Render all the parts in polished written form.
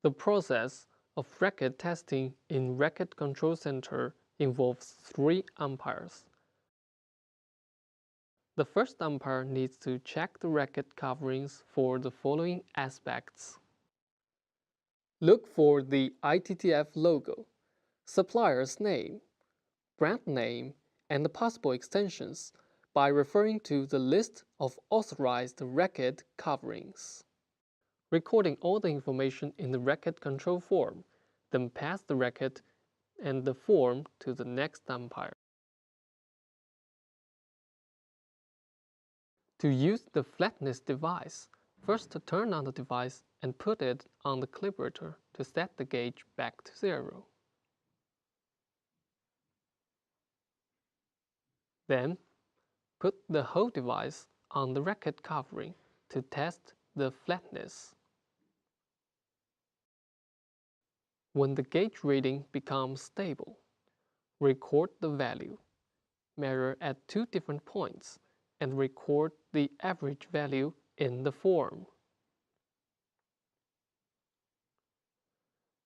The process of racket testing in Racket Control Center involves 3 umpires. The first umpire needs to check the racket coverings for the following aspects. Look for the ITTF logo, supplier's name, brand name, and the possible extensions by referring to the list of authorized racket coverings. Recording all the information in the racket control form, then pass the racket and the form to the next umpire. To use the flatness device, first turn on the device and put it on the calibrator to set the gauge back to 0. Then, put the whole device on the racket covering to test the flatness. When the gauge reading becomes stable, record the value, measure at 2 different points, and record the average value in the form.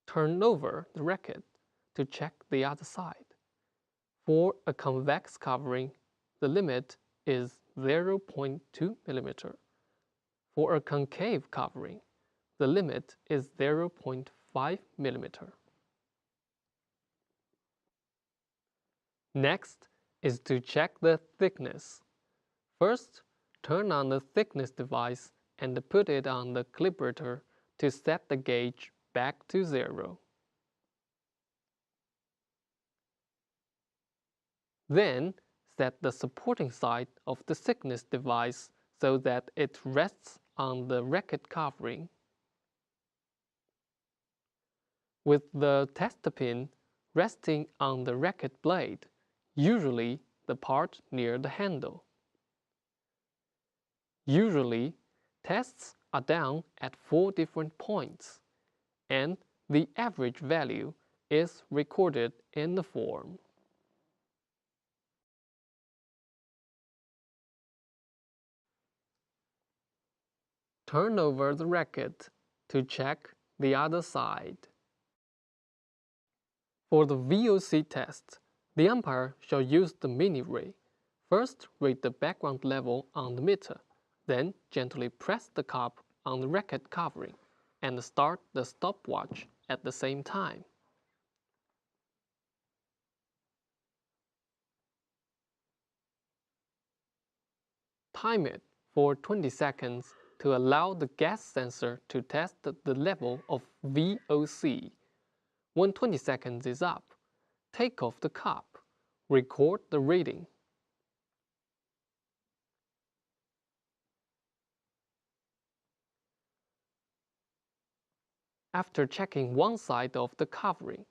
Turn over the racket to check the other side. For a convex covering, the limit is 0.2 mm. For a concave covering, the limit is 0.5 mm. Next is to check the thickness. First, turn on the thickness device and put it on the calibrator to set the gauge back to 0. Then, set the supporting side of the thickness device so that it rests on the racket covering. With the test pin resting on the racket blade, usually the part near the handle. Usually, tests are done at 4 different points, and the average value is recorded in the form. Turn over the racket to check the other side. For the VOC test, the umpire shall use the mini ray. First, read the background level on the meter, then gently press the cup on the racket covering and start the stopwatch at the same time. Time it for 20 seconds to allow the gas sensor to test the level of VOC. When 20 seconds is up, take off the cup, record the reading. After checking one side of the covering,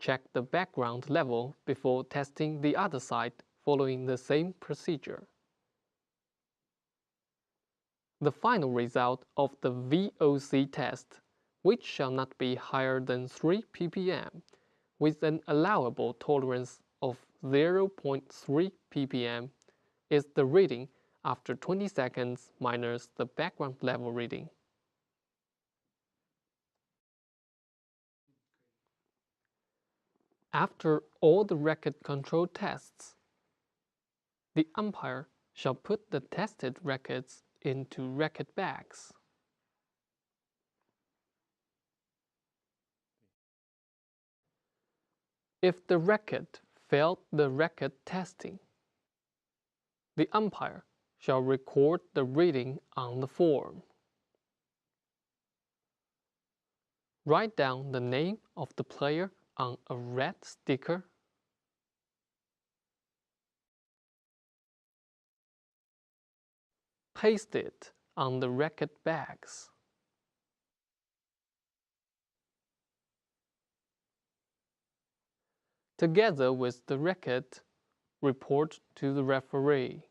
check the background level before testing the other side following the same procedure. The final result of the VOC test, which shall not be higher than 3 ppm, with an allowable tolerance of 0.3 ppm, is the reading after 20 seconds minus the background level reading. After all the racket control tests, the umpire shall put the tested rackets into racket bags. If the racket failed the racket testing, the umpire shall record the reading on the form. Write down the name of the player on a red sticker. Paste it on the racket bags. Together with the racket, report to the referee.